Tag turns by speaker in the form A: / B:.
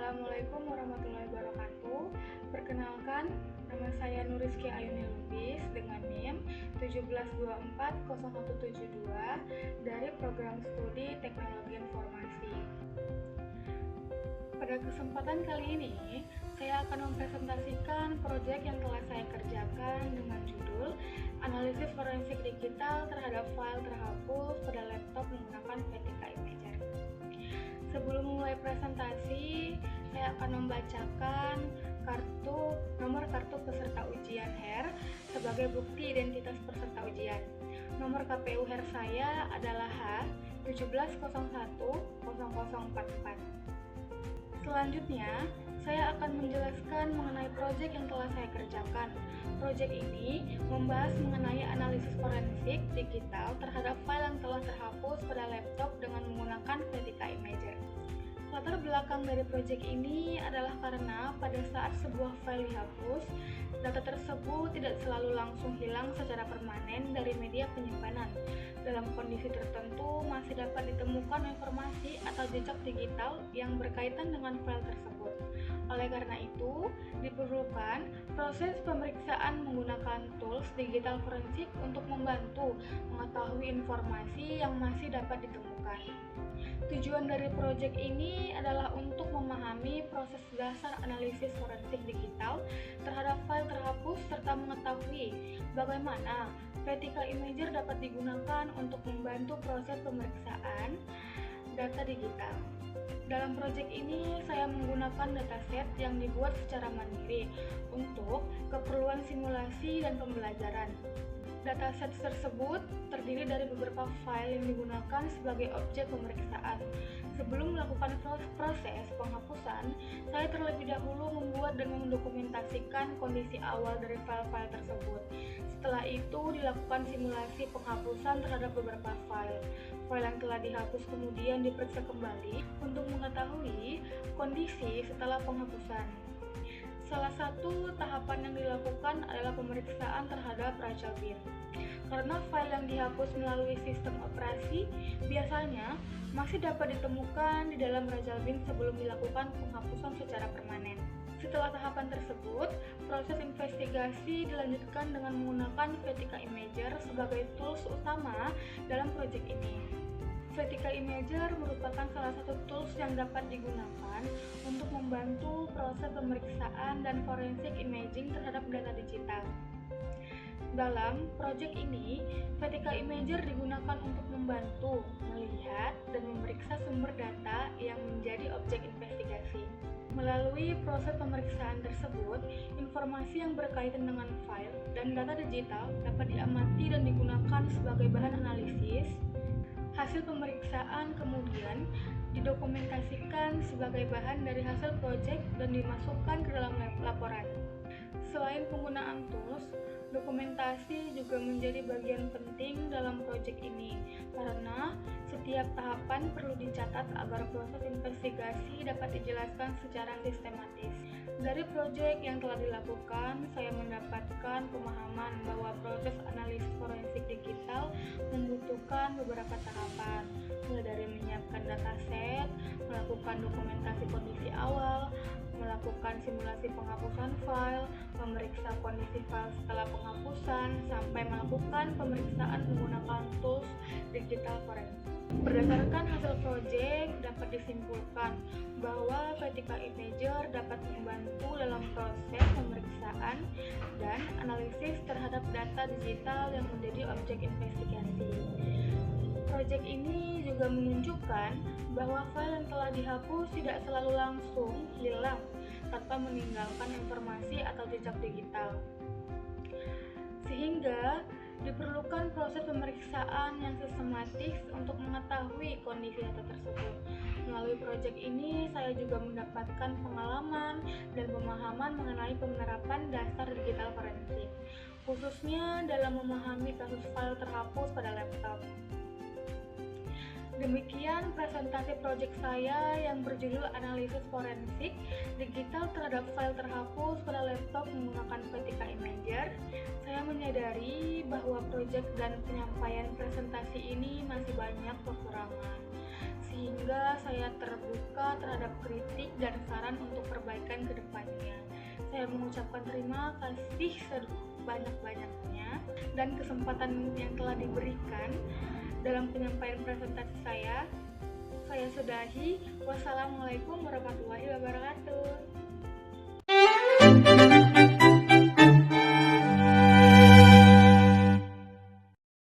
A: Assalamualaikum warahmatullahi wabarakatuh. Perkenalkan, nama saya Nurizky Ayuni Lubis dengan NIM 172400172 dari Program Studi Teknologi Informasi. Pada kesempatan kali ini, saya akan mempresentasikan proyek yang telah saya kerjakan dengan judul Analisis Forensik Digital terhadap File Terhapus pada Laptop Menggunakan VTK Imager. Sebelum mulai presentasi, saya akan membacakan nomor kartu peserta ujian HER sebagai bukti identitas peserta ujian. Nomor KPU HER saya adalah H1701044. Selanjutnya, saya akan menjelaskan mengenai proyek yang telah saya kerjakan. Proyek ini membahas mengenai analisis forensik digital terhadap file yang telah terhapus pada laptop dengan menggunakan VTK Imager. Latar belakang dari proyek ini adalah karena pada saat sebuah file dihapus, data tersebut tidak selalu langsung hilang secara permanen dari media penyimpanan. Dalam kondisi tertentu, masih dapat ditemukan informasi atau jejak digital yang berkaitan dengan file tersebut. Oleh karena itu, diperlukan proses pemeriksaan menggunakan tools digital forensik untuk membantu mengetahui informasi yang masih dapat ditemukan. Tujuan dari proyek ini adalah untuk memahami proses dasar analisis forensik digital terhadap file terhapus serta mengetahui bagaimana VTK Imager dapat digunakan untuk membantu proses pemeriksaan data digital. Dalam proyek ini, saya menggunakan dataset yang dibuat secara mandiri untuk keperluan simulasi dan pembelajaran. Dataset tersebut terdiri dari beberapa file yang digunakan sebagai objek pemeriksaan. Sebelum melakukan proses penghapusan, saya terlebih dahulu membuat dan mendokumentasikan kondisi awal dari file-file tersebut. Setelah itu, dilakukan simulasi penghapusan terhadap beberapa file. File yang telah dihapus kemudian diperiksa kembali untuk mengetahui kondisi setelah penghapusan. Salah satu tahapan yang dilakukan adalah pemeriksaan terhadap Rachel Bin. Karena file yang dihapus melalui sistem operasi biasanya masih dapat ditemukan di dalam Rachel Bin sebelum dilakukan penghapusan secara permanen. Setelah tahapan tersebut, proses investigasi dilanjutkan dengan menggunakan VTK Imager sebagai tools utama dalam proyek ini. VTK Imager merupakan salah satu tools yang dapat digunakan untuk membantu proses pemeriksaan dan forensik imaging terhadap data digital. Dalam proyek ini, VTK Imager digunakan untuk membantu melihat dan memeriksa sumber data yang menjadi objek investigasi. Melalui proses pemeriksaan tersebut, informasi yang berkaitan dengan file dan data digital dapat diamati dan digunakan sebagai bahan analisis. Hasil pemeriksaan kemudian didokumentasikan sebagai bahan dari hasil proyek dan dimasukkan ke dalam laporan. Selain penggunaan tools, dokumentasi juga menjadi bagian penting dalam proyek ini karena setiap tahapan perlu dicatat agar proses investigasi dapat dijelaskan secara sistematis. Dari proyek yang telah dilakukan, saya mendapatkan pemahaman bahwa proses analisis forensik digital membutuhkan beberapa tahapan, mulai dari menyiapkan dataset, melakukan dokumentasi kondisi awal, melakukan simulasi penghapusan file, memeriksa kondisi file setelah penghapusan, sampai melakukan pemeriksaan menggunakan tools digital forensik. Berdasarkan hasil proyek, dapat disimpulkan bahwa VTK Imager dapat membantu dalam proses pemeriksaan dan analisis terhadap data digital yang menjadi objek investigasi. Proyek ini juga menunjukkan bahwa file yang telah dihapus tidak selalu langsung hilang tanpa meninggalkan informasi atau jejak digital. Sehingga diperlukan proses pemeriksaan yang sistematis untuk mengetahui kondisi data tersebut. Melalui proyek ini, saya juga mendapatkan pengalaman dan pemahaman mengenai penerapan dasar digital forensik, khususnya dalam memahami kasus file terhapus pada laptop. Demikian presentasi proyek saya yang berjudul Analisis Forensik Digital terhadap File Terhapus pada Laptop Menggunakan VTK Imager. Saya menyadari bahwa proyek dan penyampaian presentasi ini masih banyak kekurangan, sehingga saya terbuka terhadap kritik dan saran untuk perbaikan ke depannya. Saya mengucapkan terima kasih sebanyak-banyaknya dan kesempatan yang telah diberikan dalam penyampaian presentasi saya. Saya sudahi. Wassalamualaikum warahmatullahi